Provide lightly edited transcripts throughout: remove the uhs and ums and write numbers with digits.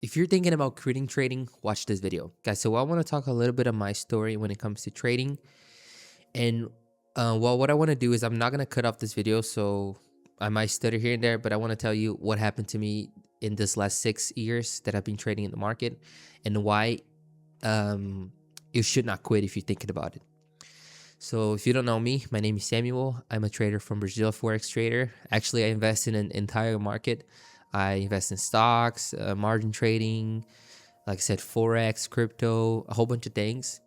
If you're thinking about quitting trading, watch this video. Guys, so I want to talk a little bit of my story when it comes to trading. And what I want to do is I'm not going to cut off this video, so I might stutter here and there, but I want to tell you what happened to me in this last 6 years that I've been trading in the market and why um, you should not quit if you're thinking about it. So if you don't know me, my name is Samuel. I'm a trader from Brazil, Forex trader. Actually, I invest in an entire market. I invest in stocks, margin trading, like I said, Forex, crypto, a whole bunch of things.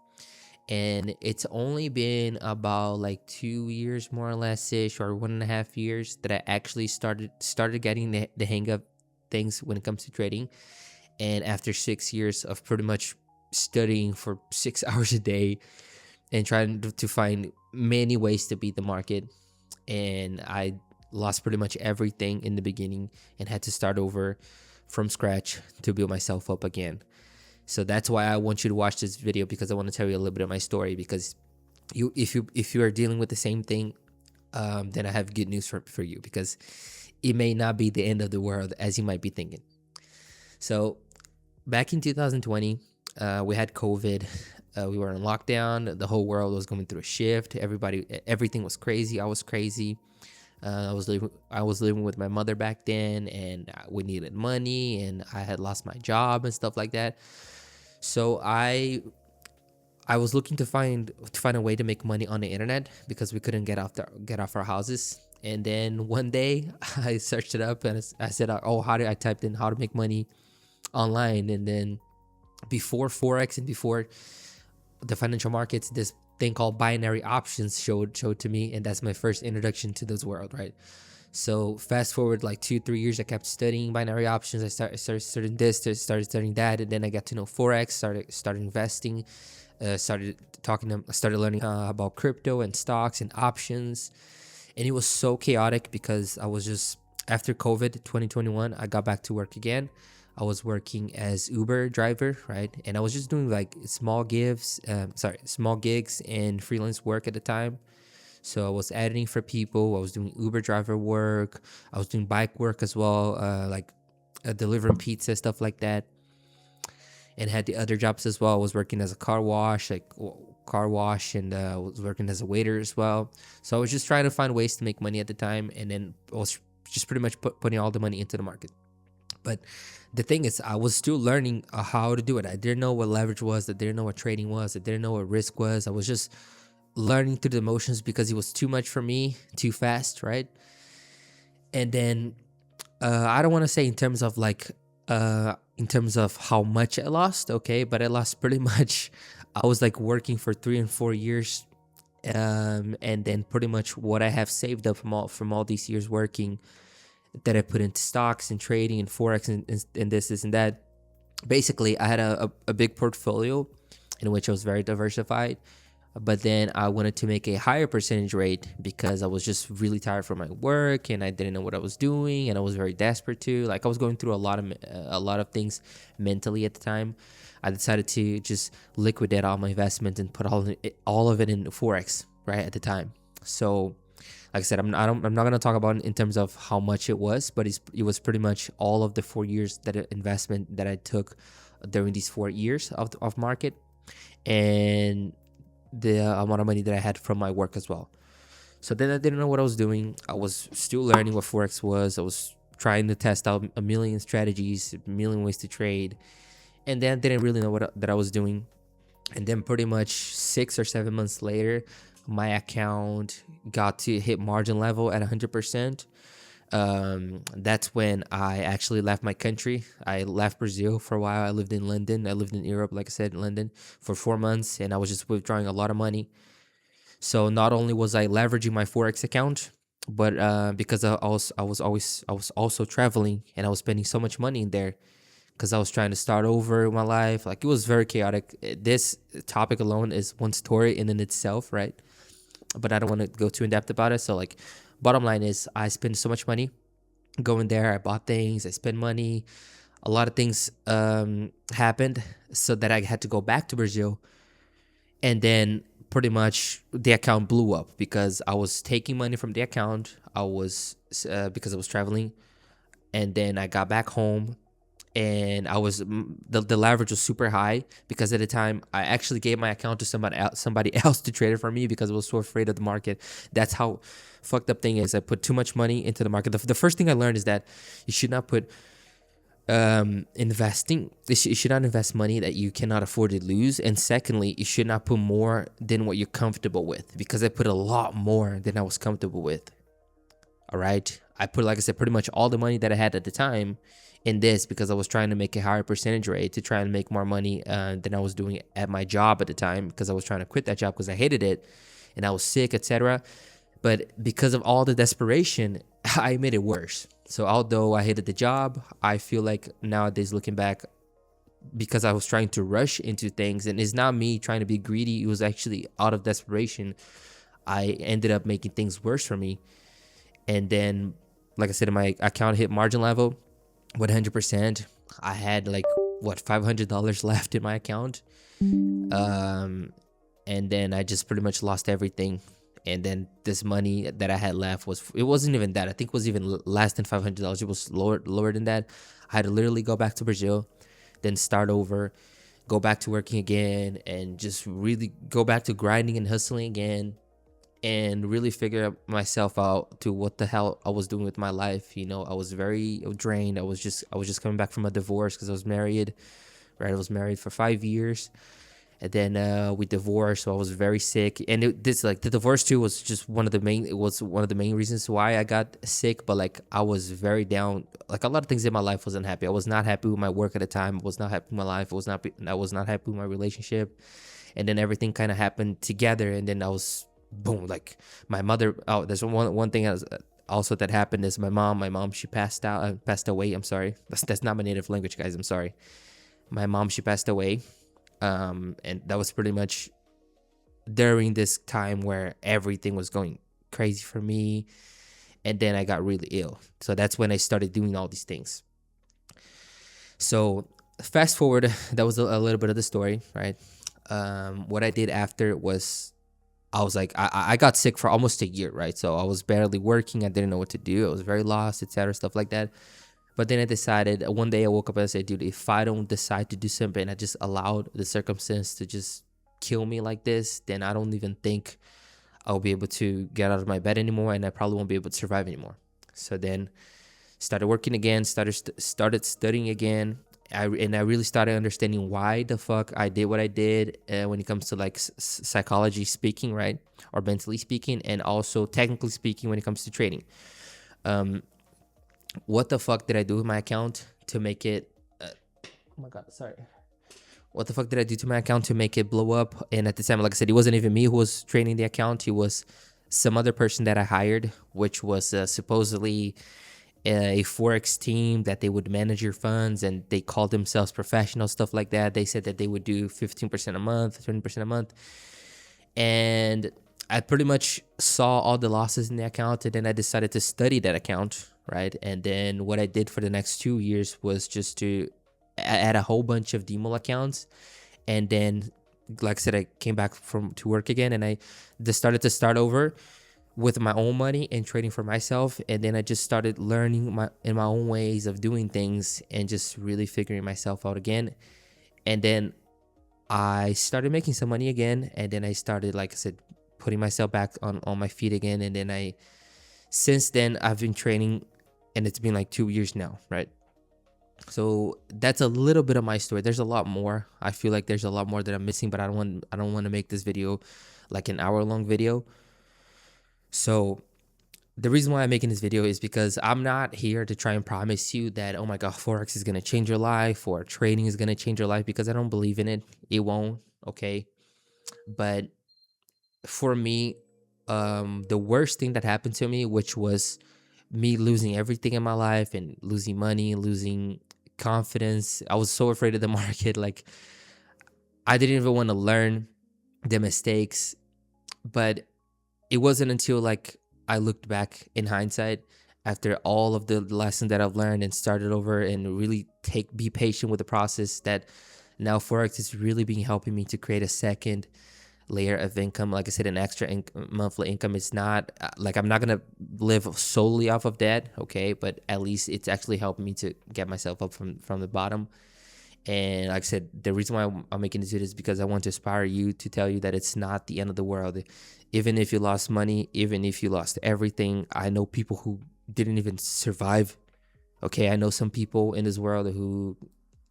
And it's only been about like 2 years, more or less ish, or 1.5 years that I actually started getting the hang of things when it comes to trading. And after 6 years of pretty much studying for 6 hours a day and trying to find many ways to beat the market, and I lost pretty much everything in the beginning and had to start over from scratch to build myself up again. So that's why I want you to watch this video, because I want to tell you a little bit of my story. Because if you are dealing with the same thing, then I have good news for you, because it may not be the end of the world as you might be thinking. So back in 2020, we had COVID. We were in lockdown. The whole world was going through a shift. Everything was crazy. I was crazy. I was living with my mother back then, and we needed money, and I had lost my job and stuff like that. So I was looking to find a way to make money on the internet, because we couldn't get off our houses. And then one day I searched it up, and I said, "Oh, I typed in how to make money online." And then before Forex and before the financial markets, this thing called binary options showed to me, and that's my first introduction to this world, right? So fast forward like 2-3 years, I kept studying binary options. I started studying this, started studying that, and then I got to know Forex, started investing, started learning about crypto and stocks and options. And it was so chaotic, because I was just, after COVID 2021, I got back to work again. I was working as Uber driver, right? And I was just doing like small gigs and freelance work at the time. So I was editing for people. I was doing Uber driver work. I was doing bike work as well, like delivering pizza, stuff like that. And had the other jobs as well. I was working as a car wash, and I was working as a waiter as well. So I was just trying to find ways to make money at the time, and then I was just pretty much putting all the money into the market. But the thing is, I was still learning how to do it. I didn't know what leverage was. I didn't know what trading was. I didn't know what risk was. I was just learning through the motions, because it was too much for me, too fast, right? And then I don't want to say in terms of how much I lost, okay, but I lost pretty much. I was like working for 3 and 4 years, and then pretty much what I have saved up from all these years working, that I put into stocks and trading and Forex and this and that. Basically, I had a big portfolio in which I was very diversified, but then I wanted to make a higher percentage rate, because I was just really tired from my work, and I didn't know what I was doing, and I was very desperate to, like, I was going through a lot of things mentally at the time. I decided to just liquidate all my investments and put all of it in Forex right at the time. So like I said, I'm not gonna talk about it in terms of how much it was, but it was pretty much all of the 4 years that investment that I took during these 4 years of market, and the amount of money that I had from my work as well. So then I didn't know what I was doing. I was still learning what Forex was. I was trying to test out a million strategies, a million ways to trade, and then I didn't really know that I was doing. And then pretty much 6 or 7 months later, my account got to hit margin level at 100%. That's when I actually left my country. I left Brazil for a while. I lived in London. I lived in Europe, like I said, in London for 4 months, and I was just withdrawing a lot of money. So not only was I leveraging my Forex account, but because I was also traveling, and I was spending so much money in there, because I was trying to start over my life. Like, it was very chaotic. This topic alone is one story in itself, right? But I don't want to go too in depth about it. So, like, bottom line is, I spent so much money going there. I bought things. I spent money. A lot of things happened, so that I had to go back to Brazil, and then pretty much the account blew up, because I was taking money from the account. Because I was traveling, and then I got back home, and I was the leverage was super high because at the time I actually gave my account to somebody else to trade it for me because I was so afraid of the market. That's how fucked up thing is. I put too much money into the market. The first thing I learned is that you should not put investing you should not invest money that you cannot afford to lose, and secondly, you should not put more than what you're comfortable with, because I put a lot more than I was comfortable with. All right, I put, like I said, pretty much all the money that I had at the time in this because I was trying to make a higher percentage rate to try and make more money than I was doing at my job at the time, because I was trying to quit that job because I hated it and I was sick, etc. But because of all the desperation, I made it worse. So although I hated the job, I feel like nowadays looking back, because I was trying to rush into things, and it's not me trying to be greedy, it was actually out of desperation, I ended up making things worse for me. And then, like I said, my account hit margin level 100%. I had like $500 left in my account. And then I just pretty much lost everything. And then this money that I had left wasn't even that. I think it was even less than $500. It was lower than that. I had to literally go back to Brazil, then start over, go back to working again, and just really go back to grinding and hustling again, and really figure myself out to what the hell I was doing with my life. You know, I was very drained. I was just coming back from a divorce because I was married, right? I was married for 5 years. And then we divorced, so I was very sick. And the divorce too was just one of the main reasons why I got sick. But like, I was very down. Like, a lot of things in my life wasn't happy. I was not happy with my work at the time. I was not happy with my life. I was not happy with my relationship. And then everything kind of happened together. And then I was boom. Like, my mother. Oh, there's one thing also that happened is my mom. She passed away. I'm sorry. That's not my native language, guys. I'm sorry. My mom, she passed away. And that was pretty much during this time where everything was going crazy for me. And then I got really ill. So that's when I started doing all these things. So fast forward, that was a little bit of the story, right? What I did after was, I was like, I got sick for almost a year, right? So I was barely working. I didn't know what to do. I was very lost, etc., stuff like that. But then I decided, one day I woke up and I said, dude, if I don't decide to do something, I just allowed the circumstance to just kill me like this, then I don't even think I'll be able to get out of my bed anymore, and I probably won't be able to survive anymore. So then started working again, started studying again. I really started understanding why the fuck I did what I did when it comes to like psychology speaking, right? Or mentally speaking, and also technically speaking when it comes to trading. What the fuck did I do with my account to make it oh my god, sorry. What the fuck did I do to my account to make it blow up? And at the time, like I said, it wasn't even me who was trading the account. It was some other person that I hired, which was supposedly a Forex team that they would manage your funds, and they called themselves professional, stuff like that. They said that they would do 15% a month, 20% a month. And I pretty much saw all the losses in the account, and then I decided to study that account, right? And then what I did for the next 2 years was just to add a whole bunch of demo accounts. And then, like I said, I came back to work again, and I just started to start over with my own money and trading for myself. And then I just started learning in my own ways of doing things and just really figuring myself out again. And then I started making some money again, and then I started, like I said, putting myself back on my feet again. And then since then I've been training, and it's been like 2 years now, right? So that's a little bit of my story. There's a lot more. I feel like there's a lot more that I'm missing, but I don't want to make this video like an hour-long video. So the reason why I'm making this video is because I'm not here to try and promise you that, oh my god, Forex is going to change your life, or trading is going to change your life, because I don't believe in it. It won't, okay? But for me, the worst thing that happened to me, which was me losing everything in my life and losing money, losing confidence. I was so afraid of the market. Like, I didn't even want to learn the mistakes. But it wasn't until like I looked back in hindsight after all of the lessons that I've learned and started over and really be patient with the process, that now Forex is really helping me to create a second layer of income. Like I said, an extra monthly income. It's not like I'm not gonna live solely off of that, okay? But at least it's actually helping me to get myself up from the bottom. And like I said, the reason why I'm making this video is because I want to inspire you, to tell you that it's not the end of the world. Even if you lost money, even if you lost everything, I know people who didn't even survive. Okay, I know some people in this world who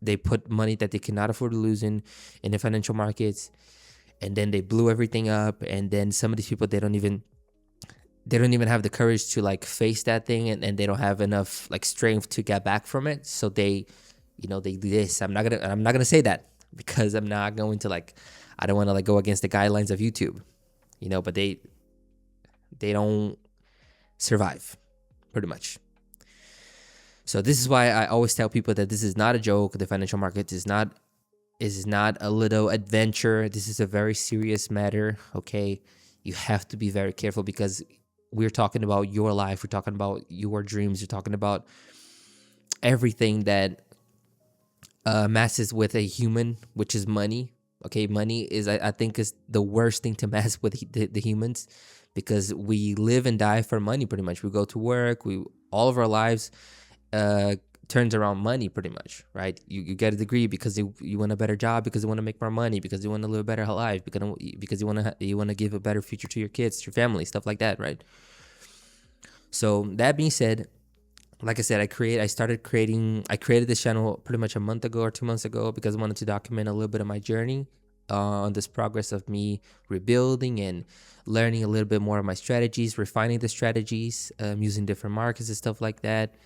they put money that they cannot afford to lose in the financial markets, and then they blew everything up. And then some of these people, they don't even have the courage to like face that thing, and they don't have enough like strength to get back from it. So they do this. I'm not gonna say that, because I'm not going to like, I don't want to like go against the guidelines of YouTube, but they don't survive pretty much. So this is why I always tell people that this is not a joke. The financial market is not a little adventure. This is a very serious matter. Okay, you have to be very careful, because we're talking about your life. We're talking about your dreams. We're talking about everything that messes with a human, which is money. Okay, money is, I think, is the worst thing to mess with the humans, because we live and die for money pretty much. We go to work. All of our lives turns around money pretty much, right? You get a degree because you want a better job, because you want to make more money, because you want to live a better life, because you want to give a better future to your kids, to your family, stuff like that, right? So that being said, like I said, I created this channel pretty much a month ago or 2 months ago, because I wanted to document a little bit of my journey on this progress of me rebuilding and learning a little bit more of my strategies, refining the strategies, using different markets and stuff like that.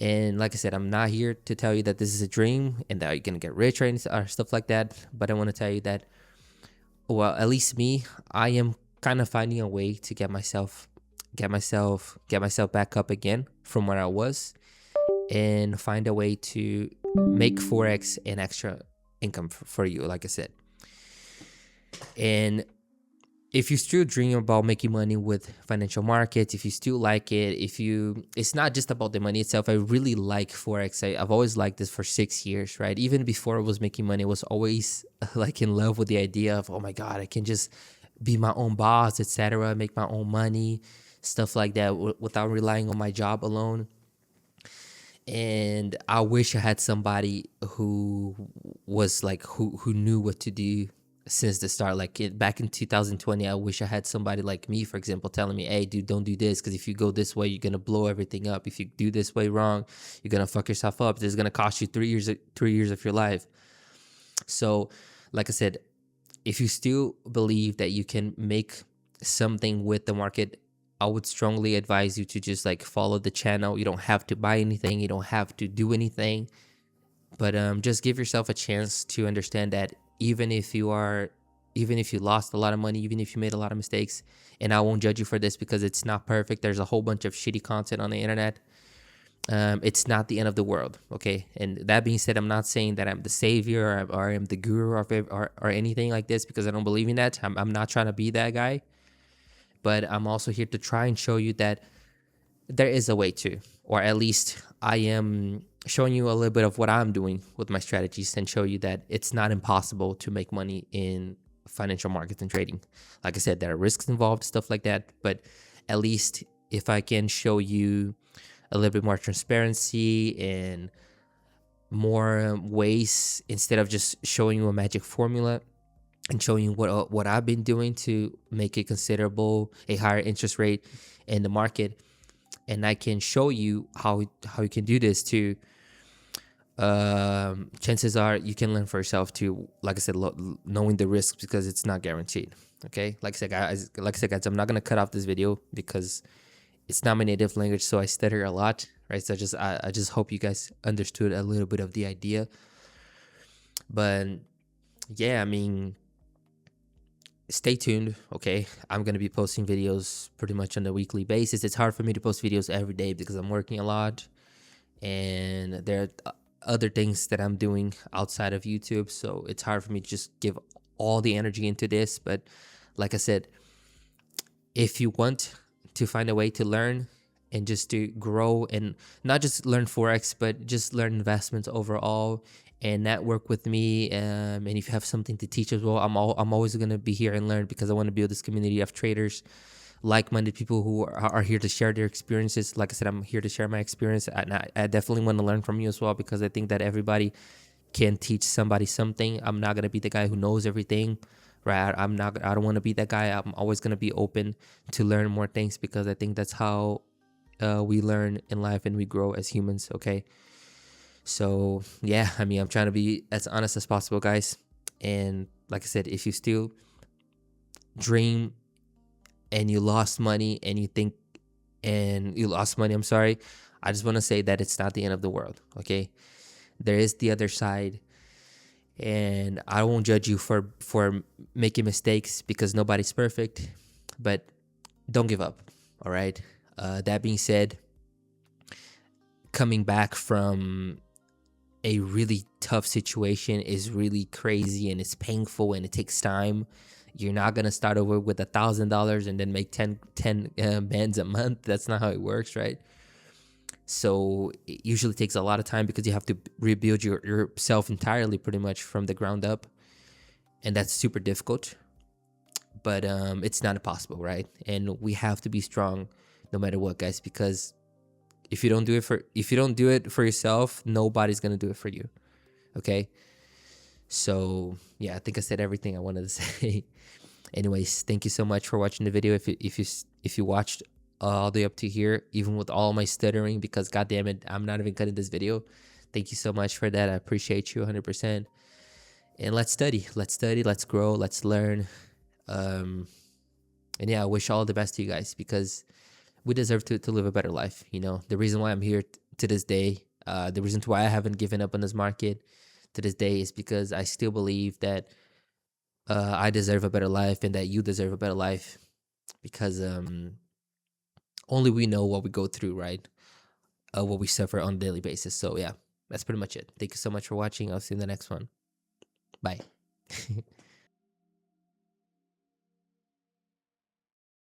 And like I said, I'm not here to tell you that this is a dream and that you're gonna get rich or stuff like that. But I want to tell you that, well, at least me, I am kind of finding a way to get myself back up again from where I was, and find a way to make Forex an extra income for you, like I said. And if you still dream about making money with financial markets, if you still like it, it's not just about the money itself. I really like Forex. I've always liked this for 6 years, right? Even before I was making money, I was always like in love with the idea of, oh my God, I can just be my own boss, etc., make my own money, stuff like that, without relying on my job alone. And I wish I had somebody who was like, who knew what to do since the start. Like back in 2020, I wish I had somebody like me, for example, telling me, hey dude, don't do this, because if you go this way, you're gonna blow everything up. If you do this way wrong, you're gonna fuck yourself up. This is gonna cost you 3 years of your life. So like I said, if you still believe that you can make something with the market, I would strongly advise you to just like follow the channel. You don't have to buy anything, you don't have to do anything, but just give yourself a chance to understand that even if you lost a lot of money, even if you made a lot of mistakes, and I won't judge you for this because it's not perfect. There's a whole bunch of shitty content on the internet. It's not the end of the world, okay? And that being said, I'm not saying that I'm the savior or I'm the guru or anything like this, because I don't believe in that. I'm not trying to be that guy, but I'm also here to try and show you that there is a way to, or at least I am showing you a little bit of what I'm doing with my strategies, and show you that it's not impossible to make money in financial markets and trading. Like I said, there are risks involved, stuff like that, but at least if I can show you a little bit more transparency and more ways, instead of just showing you a magic formula, and showing you what I've been doing to make a higher interest rate in the market, and I can show you how you can do this too. Chances are you can learn for yourself too. Like I said, knowing the risks, because it's not guaranteed. Okay, like I said, guys, I'm not gonna cut off this video because it's not my native language, so I stutter a lot, right? So I just hope you guys understood a little bit of the idea. But yeah, I mean, stay tuned, okay? I'm gonna be posting videos pretty much on a weekly basis. It's hard for me to post videos every day because I'm working a lot, and there are other things that I'm doing outside of YouTube, so it's hard for me to just give all the energy into this. But like I said, if you want to find a way to learn and just to grow, and not just learn Forex, but just learn investments overall, and network with me. And if you have something to teach as well, I'm always gonna be here and learn, because I want to build this community of traders, like-minded people who are here to share their experiences. Like I said, I'm here to share my experience, and I definitely want to learn from you as well, because I think that everybody can teach somebody something. I'm not gonna be the guy who knows everything, right? I'm not. I don't want to be that guy. I'm always gonna be open to learn more things, because I think that's how we learn in life and we grow as humans. Okay. So yeah, I mean, I'm trying to be as honest as possible, guys. And like I said, if you still dream and you lost money and you think and you lost money, I'm sorry. I just want to say that it's not the end of the world. Okay. There is the other side, and I won't judge you for making mistakes, because nobody's perfect. But don't give up. All right. That being said, coming back from a really tough situation is really crazy, and it's painful, and it takes time. You're not gonna start over with $1,000 and then make 10 bands a month. That's not how it works, right? So it usually takes a lot of time, because you have to rebuild yourself entirely, pretty much from the ground up, and that's super difficult. But it's not impossible, right? And we have to be strong no matter what, guys, because if you don't do it for yourself, nobody's gonna do it for you. Okay. So yeah, I think I said everything I wanted to say. Anyways, thank you so much for watching the video. If you watched all the way up to here, even with all my stuttering, because god damn it, I'm not even cutting this video. Thank you so much for that. I appreciate you 100%. And let's study, let's grow, let's learn. And yeah, I wish all the best to you guys, because we deserve to live a better life. You know, the reason why I'm here to this day, the reason why I haven't given up on this market to this day, is because I still believe that I deserve a better life, and that you deserve a better life, because only we know what we go through, right? What we suffer on a daily basis. So yeah, that's pretty much it. Thank you so much for watching. I'll see you in the next one. Bye.